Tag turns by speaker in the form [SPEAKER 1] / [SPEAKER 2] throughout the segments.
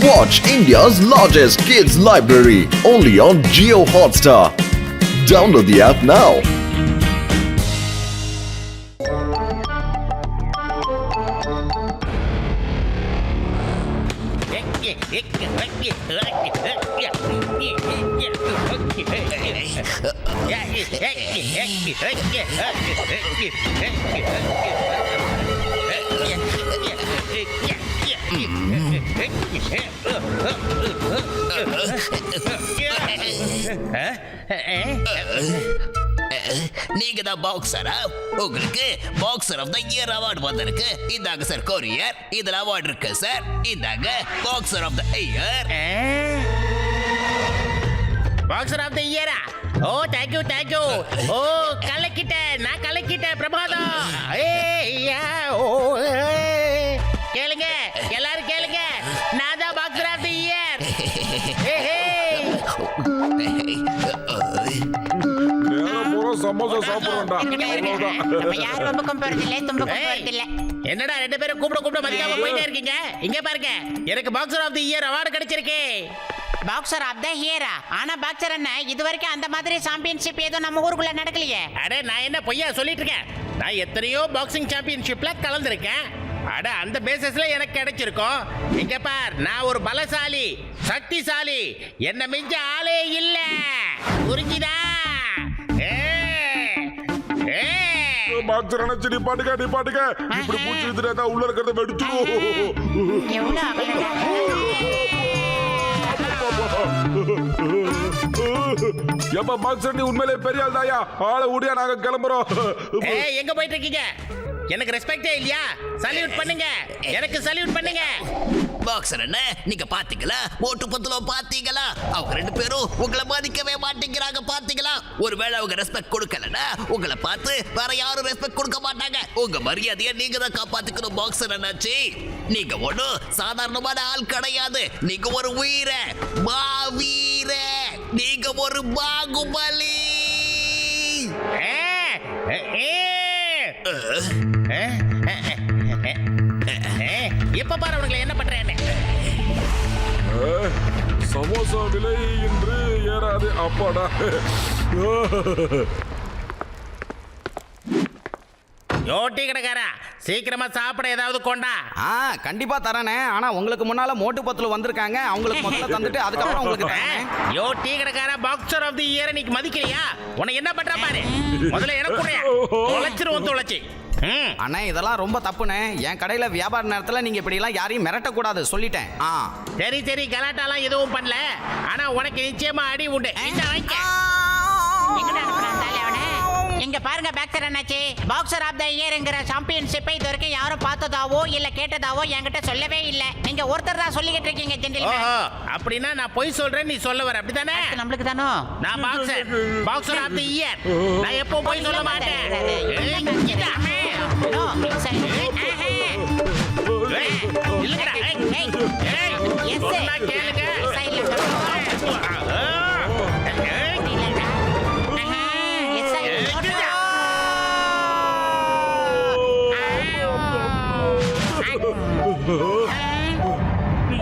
[SPEAKER 1] Watch India's largest kids library only on Jio Hotstar. Download the app now.
[SPEAKER 2] நீங்க தான் பாக்ஸரா? உங்களுக்கு boxer of the year award வந்திருக்கு. இந்தாங்க சார் கொரியர். இதுல அவார்டு இருக்கு சார். இந்தாங்க boxer of the year.
[SPEAKER 3] Boxer of the இயரா? Oh thank you. ஓ கலக்கிட்டேன், நான் கலக்கிட்டேன் பிரமாதம். கேளுங்க, எல்லாரும் கேளுங்க, நான் தான் பாக்ஸர் ஆஃப் தி இயர். என்னடா ரெண்டு பேரும் கூப்பிட மதிக்காம போயிட்டே இருக்கீங்க? இங்க பாருங்க, எனக்கு boxer of the year award கிடைச்சிருக்கு.
[SPEAKER 4] பாக்ஸர் ஆஃப் த இயரா? ஆனா பாக்ஸர் என்ன, இது வரைக்கும் அந்த மாதிரி சாம்பியன்ஷிப் ஏதோ நம்ம ஊருக்குள்ள நடக்கலையே.
[SPEAKER 3] அட நான் என்ன பொய்யா சொல்லிட்டு இருக்கேன்? நான் எத்தனையோ பாக்ஸிங் சாம்பியன்ஷிப்ல கலந்துருக்கேன். அட அந்த பேசிஸ்ல எனக்கு கிடைச்சிருக்கும். இங்க பார், நான் ஒரு பலசாலி, சக்திசாலி, என்ன மிஞ்ச ஆளே இல்ல. புரிஞ்சுதா?
[SPEAKER 5] பாக்ஸர் அணைச்சு நிப்பாட்டுக்க. இப்படி பூச்சி வித்துட்டா உள்ள இருக்கிறத வெடிச்சிடும். எப்ப பாக்ஸர் நீ உண்மையிலே பெரிய ஆள் தாயா? ஆளை ஊடியா, நாங்க கிளம்புறோம்.
[SPEAKER 3] எங்க போயிட்டு இருக்கீங்க? எனக்கு ரெஸ்பெக்டே இல்லையா? சல்யூட் பண்ணுங்க, எனக்கு சல்யூட் பண்ணுங்க.
[SPEAKER 2] பாக்ஸர் என்ன நீங்க பாத்தீங்களா? மோட்டு பத்துல பாத்தீங்களா? அவங்க ரெண்டு பேரும் உங்களை மதிக்கவே மாட்டேங்கிறாங்க. பாத்தீங்களா? ஒருவேளை அவங்க ரெஸ்பெக்ட் கொடுக்கலன்னா உங்களை பார்த்து வேற யாரும் ரெஸ்பெக்ட் கொடுக்க மாட்டாங்க. உங்க மரியாதையை நீங்க தான் காப்பாத்திக்கணும். பாக்ஸர் என்னாச்சு? நீங்க ஒண்ணும் சாதாரணமான ஆள் கிடையாது. நீங்க ஒரு வீர, மாவீர, நீங்க ஒரு பாகுபலி.
[SPEAKER 3] எப்ப பாரு அவனுங்களை என்ன பண்றேன்னு.
[SPEAKER 5] சமோசா விலை இன்று ஏறாது. அப்பாடா.
[SPEAKER 3] யோட்டி கடைக்காரா, சீக்கிரமா சாப்பிட ஏதாவது கொண்டா.
[SPEAKER 6] கண்டிப்பா தரேனே. ஆனா உங்களுக்கு முன்னால மோட்டு பத்துல வந்திருக்காங்க, அவங்களுக்கு முதல்ல தந்துட்டு அதுக்கப்புறம் உங்களுக்கு தரேன்.
[SPEAKER 3] யோட்டி கடைக்காரா, பாக்ஸர் ஆஃப் தி இயர் நீக்கு மதிக்கலையா? உன்னை என்ன பண்ற பாரு. முதல்ல எனக்கு கூட தொலைச்சு.
[SPEAKER 6] அண்ணே இதெல்லாம் ரொம்ப தப்புண்ணே. என் கடையில வியாபார நேரத்துல நீங்க இப்படி எல்லாம் யாரையும் மிரட்ட கூடாது சொல்லிட்டேன்.
[SPEAKER 3] சரி கலாட்டாலாம் எதுவும் பண்ணல. ஆனா உனக்கு நிச்சயமா அடி உண்டு.
[SPEAKER 4] இங்க பாருங்க பாக்ஸர் என்னாச்சு? பாக்ஸர் ஆஃப் த இயர்ங்கிற சாம்பியன்ஷிப்பை இது வரைக்கும் யாரும் பார்த்ததாவோ இல்ல கேட்டதாவோ என்கிட்ட சொல்லவே இல்ல. நீங்க ஒருத்தர் தான் சொல்லிக்கிட்டு இருக்கீங்க ஜென்டில்மேன்.
[SPEAKER 3] அப்படின்னா நான் பொய் சொல்றேன், நீ சொல்ல வர அப்படிதானே?
[SPEAKER 4] நம்மளுக்கு தானோ? நான்
[SPEAKER 3] பாக்ஸர் ஆஃப் தி இயர். நான் எப்போ பொய் சொல்ல மாட்டேன்.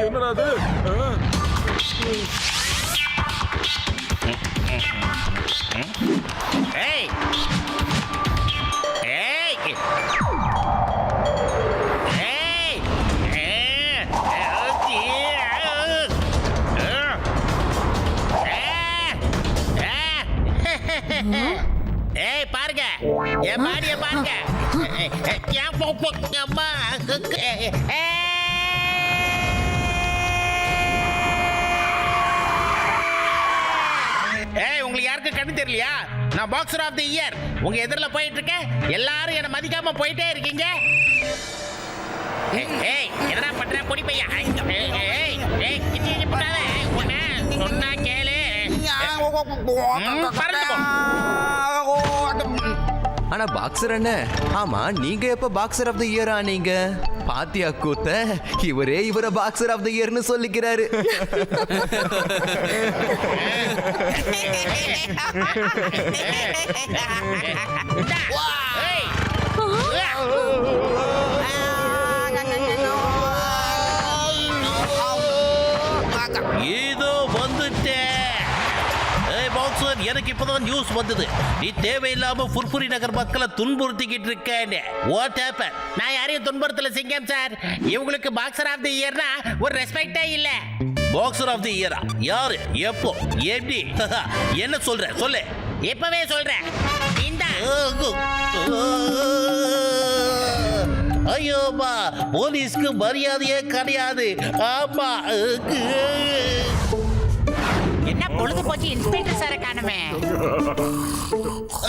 [SPEAKER 5] என்னடா அது?
[SPEAKER 3] பாருங்க என் பாடிய பாருங்க. உங்களுக்கு யாருக்கு கண்ணு தெரியலையா? நான் பாக்ஸர் ஆஃப் தி இயர். உங்க எதிரில் போயிட்டு இருக்கேன், எல்லாரும் என்ன மதிக்காம போயிட்டே இருக்கீங்க. என்னடா பண்ற பொடி பையா? சொன்னா கேளு.
[SPEAKER 7] ஆனா பாக்ஸர் என்ன? ஆமா, நீங்க எப்ப பாக்ஸர் ஆஃப் தி இயர் ஆனீங்க? பாத்தியா கூத்த, இவரை பாக்ஸர் ஆஃப் தி இயர்னு சொல்லிக்கிறாரு.
[SPEAKER 3] பாக்ஸர், எனக்கு இப்பதான் நியூஸ் வந்தது. நீ தேவையில்லாம புர்புரி நகர் மக்களை துன்புறுத்திக்கிட்டு இருக்கேன்னு. What happen? நான் யாரையும் துன்புறுத்தல சிங்கம் சார். இவங்களுக்கு பாக்ஸர் ஆஃப் தி இயர்னா ஒரு ரெஸ்பெக்டே இல்ல. பாக்ஸர் ஆஃப் தி இயரா? யாரு, எப்போ, எப்படி? என்ன சொல்ற சொல்லு. இப்பவே சொல்றேன். இந்த ஐயோமா, போலீஸ்க்கு மரியாதையே கிடையாது. ஆமா.
[SPEAKER 4] என்ன பொழுது போச்சு, இன்ஸ்பெக்டர் சாரை காணுமே.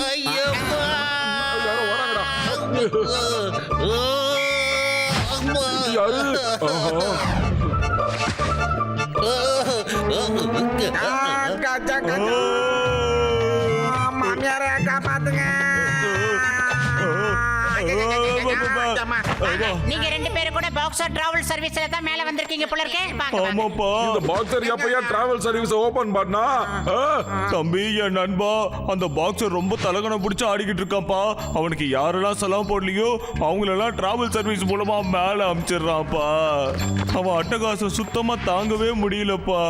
[SPEAKER 3] ஐயோமா.
[SPEAKER 5] யாரு?
[SPEAKER 6] மாமியாரை காப்பாத்துங்க.
[SPEAKER 4] நீங்க ரெண்டு பேரும் கூட பாக்ஸர் டிராவல் சர்வீஸ்ல தான் மேல வந்திருக்கீங்க போல இருக்கே.
[SPEAKER 8] ஆமாப்பா.
[SPEAKER 5] இந்த பாக்ஸர் எப்பயா டிராவல் சர்வீஸ் ஓபன் பண்ணா?
[SPEAKER 8] தம்பி, என் நண்பா அந்த பாக்ஸர் ரொம்ப தலகணம் பிடிச்சு ஆடிக்கிட்டு இருக்கான்ப்பா. அவனுக்கு யாரெல்லாம் சலாம் போடலையோ அவங்களெல்லாம் டிராவல் சர்வீஸ் மூலமா மேல அனுப்பிச்சிடுறான்ப்பா. அவன் அட்டகாசம் சுத்தமா தாங்கவே முடியலப்பா.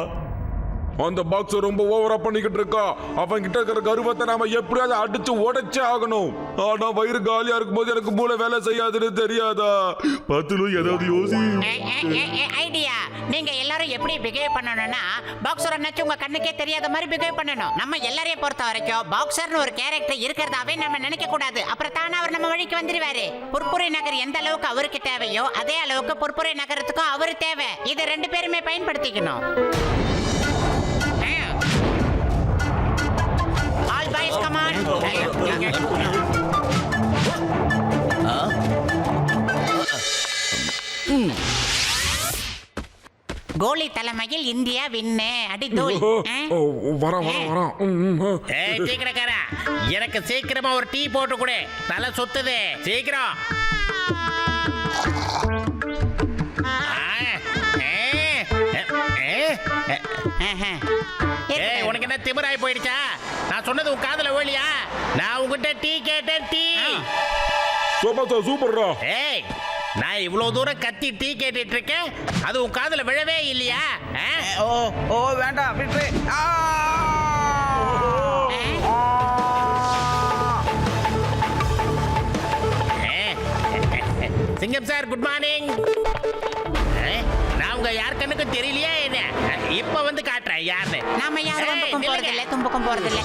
[SPEAKER 5] அந்த பாக்ஸர் ரொம்ப ஓவரா பண்ணிக்கிட்டு இருக்கா. அவன் கிட்ட இருக்கிற கருவத்தை நாம எப்படியாவது அடிச்சு உடைச்சே ஆகணும். ஆனா வயிறு காலியா இருக்கும்போது எனக்கு மூளை வேலை செய்யாதுன்னு தெரியாதா? பத்துலும் ஏதாவது யோசி.
[SPEAKER 4] ஐடியா. நீங்க எல்லாரும் எப்படி பிஹேவ் பண்ணணும்னா, பாக்ஸர் அண்ணாச்சி உங்க கண்ணுக்கே தெரியாத மாதிரி பிஹேவ் பண்ணணும். நம்ம எல்லாரையும் பொறுத்த வரைக்கும் பாக்ஸர்னு ஒரு கேரக்டர் இருக்கிறதாவே நம்ம நினைக்க கூடாது. அப்புறம் தானே அவர் நம்ம வழிக்கு வந்துருவாரு. புர்புரி நகர் எந்த அளவுக்கு அவருக்கு தேவையோ அதே அளவுக்கு புர்புரி நகரத்துக்கும் அவரு தேவை. இதை ரெண்டு பேருமே பயன்படுத்திக்கணும். All boys, come on. கோலி தலைமையில் இந்தியா வின்னு. அடி தோல்.
[SPEAKER 5] வரான்.
[SPEAKER 3] ஏய் சீக்கிரக்காரா, எனக்கு சீக்கிரமா ஒரு டீ போட்டு கொடு. தலை சுத்துது. சீக்கிரம். ஏய், உனக்கு என்ன திமிராய் போயிடுச்சா? நான் சொன்னது உன் காதுல ஓலியா? நான் உன்கிட்ட டீ கேட்டேன். டீ.
[SPEAKER 5] சூப்பர்ரா.
[SPEAKER 3] ஏய், நான் இவ்வளவு தூரம் கத்தி டீ கேட்டுட்டு இருக்கேன், அது உன் காதுல விழவே இல்லையா?
[SPEAKER 6] ஓ வேண்டாம், விட்டு.
[SPEAKER 3] சிங்கம் சார், குட் மார்னிங். நான் உங்க யார் கண்ணுக்கும் தெரியலையா என்ன? இப்ப வந்து காட்டுறேன் யாருன்னு.
[SPEAKER 4] நாம யாரும் வம்புக்கும் போறதில்லை, தும்புக்கும் போறதில்லை.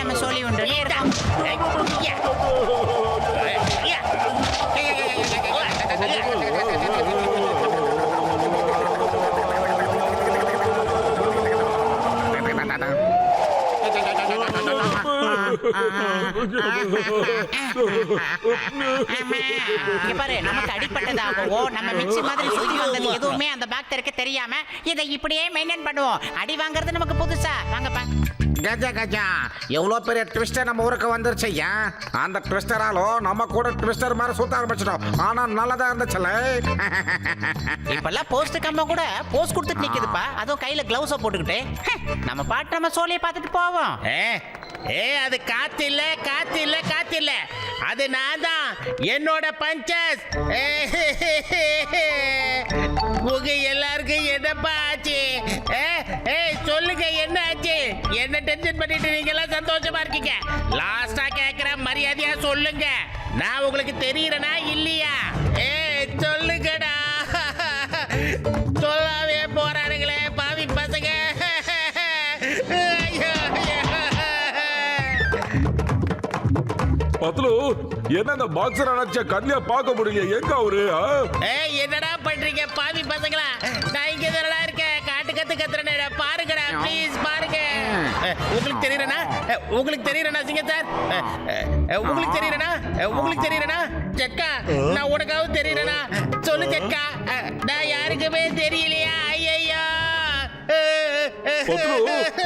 [SPEAKER 4] நம்ம சொல்லி உண்டு. பாரு, நமக்கு அடிப்பட்டதாகவோ நம்ம மிக்சி மாதிரி சுத்தி வந்தது எதுவுமே அந்த பாக்டருக்கு தெரியாம இதை இப்படியே மெயின்டைன் பண்ணுவோம். அடி வாங்குறது நமக்கு புதுசா. வாங்கப்பா.
[SPEAKER 6] கஜா எவ்வளோ பெரிய ட்விஸ்டர் நம்ம ஊருக்கு வந்துருச்சு. அந்த ட்விஸ்டராலோ நம்ம கூட ட்விஸ்டர் மாதிரி சுத்த ஆரம்பிச்சிட்டோம். ஆனா நல்லதா இருந்துச்சுல்ல.
[SPEAKER 4] இப்பெல்லாம் போஸ்ட் கம்பம் கூட போஸ்ட் கொடுத்துட்டு நிக்குதுப்பா. அதுவும் கையில கிளவுஸ போட்டுக்கிட்டு. நம்ம பாட்டு நம்ம சோழியை பார்த்துட்டு போவோம்.
[SPEAKER 3] அது காத்து இல்ல. அது நான் தான். என்னோட பஞ்சஸ். உங்க எல்லாருக்கும் என்னப்பா ஆச்சு? சொல்லுங்க, என்ன ஆச்சு? என்ன டென்ஷன் பண்ணிட்டு நீங்க எல்லாம் சந்தோஷமா இருக்கீங்க? லாஸ்டா கேக்குற, மரியாதையா சொல்லுங்க. நான் உங்களுக்கு தெரியறேனா இல்லையா? சொல்லுங்கடா. சொல்லாவே போறானுங்களே பாவி பசங்க.
[SPEAKER 5] பத்லு, என்ன இந்த பாக்ஸர் அணைச்ச கண்ணியா பார்க்க முடியல. எங்க அவரு?
[SPEAKER 3] என்னடா பண்றீங்க பாவி பசங்களா? நான் இங்க தானடா இருக்கேன். காட்டு கத்துறேன். பாருங்கடா ப்ளீஸ், பாருங்க. உங்களுக்கு தெரியறனா சிங்க சார்? உங்களுக்கு தெரியறனா ஜட்கா? நான் உனக்காவது தெரியறனா? சொல்லு ஜட்கா. நான் யாருக்குமே தெரியலையா? ஐயையோ.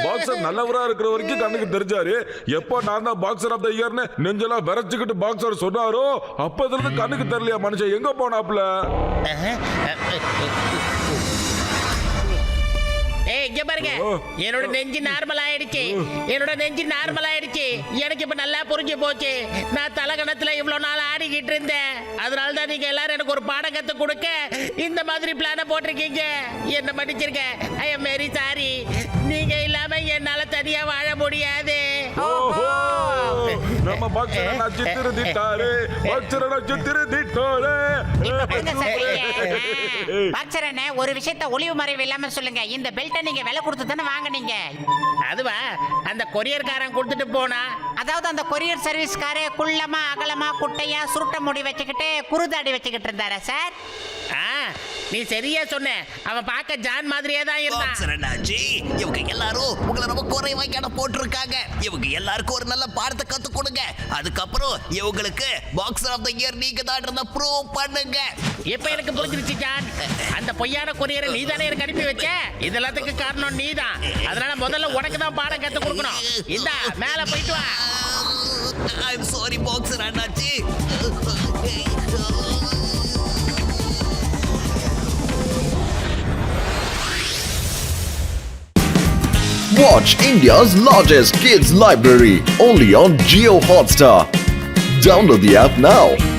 [SPEAKER 5] பாக்ஸர் நல்லவரா இருக்கிற வரைக்கும் கண்ணுக்கு தெரிஞ்சாரு. எப்ப நான் தான் பாக்ஸர் ஆஃப் த இயர்னு நெஞ்செல்லாம் விரைச்சுக்கிட்டு பாக்ஸர் சொன்னாரோ அப்பதுல இருந்து கண்ணுக்கு தெரியலையா மனுஷன்? எங்க போனாப்ல?
[SPEAKER 3] இங்க பாருங்க, என்னோட நெஞ்சு நார்மல் ஆயிடுச்சு. எனக்கு இப்ப நல்லா புரிஞ்சு போச்சு. நான் தலகணத்துல இவ்வளவு நாள் ஆடிக்கிட்டு இருந்தேன். அதனால தான் நீங்க எல்லாரும் எனக்கு ஒரு பாடம் கத்து கொடுக்க இந்த மாதிரி பிளான போட்டிருக்கீங்க. என்ன மன்னிச்சிருக்க. I am very sorry. நீங்க இல்லாம என்னால தனியா வாழ முடியாது.
[SPEAKER 5] நம்ம பாக்ஸர் அண்ணா சித்திருந்திட்டாரு. பாக்ஸர் அண்ணா சித்திருந்திட்டாரு.
[SPEAKER 4] இப்ப கொடுங்க சார். பாக்ஸர் அண்ணே, ஒரு விஷயத்த ஒளிவு மறைவு இல்லாம சொல்லுங்க. இந்த பெல்ட்டை நீங்க விலை கொடுத்து தானே வாங்குனீங்க?
[SPEAKER 3] அதுவா, அந்த கொரியர்காரன் கொடுத்துட்டு போனா.
[SPEAKER 4] அதாவது அந்த கொரியர் சர்வீஸ்காரே குள்ளமா அகலமா குட்டையா சுருட்ட முடி வச்சுக்கிட்டு குருதாடி வச்சுக்கிட்டு இருந்தாரா சார்?
[SPEAKER 3] நீ சரியா சொன்ன. அவன் பார்க்க ஜான் மாதிரியே தான் இருந்தான்.
[SPEAKER 2] பாக்ஸர் அண்ணாச்சி, இவங்க எல்லாரும் உங்களை ரொம்ப குறைவா எடை போட்டிருக்காங்க. இவங்க எல்லாருக்கும் ஒரு நல்ல பாடத்தை கத்து கொடுங்க. அதுக்கப்புறம் இவங்களுக்கு பாக்ஸர் ஆஃப் த இயர் நீங்க தான் ப்ரூவ் பண்ணுங்க.
[SPEAKER 3] இப்ப எனக்கு புரிஞ்சிருச்சு ஜான். அந்த பொய்யான கொரியரை நீ தானே எனக்கு அனுப்பி வச்ச. இதெல்லாத்துக்கு காரணம் நீ தான். அதனால முதல்ல உனக்கு தான் பாடம் கத்து கொடுக்கணும். இந்தா மேல போயிட்டு வா.
[SPEAKER 2] ஐம் சாரி பாக்ஸர் அண்ணாச்சி.
[SPEAKER 1] Watch India's largest kids library only on Geo Hotstar. Download the app now.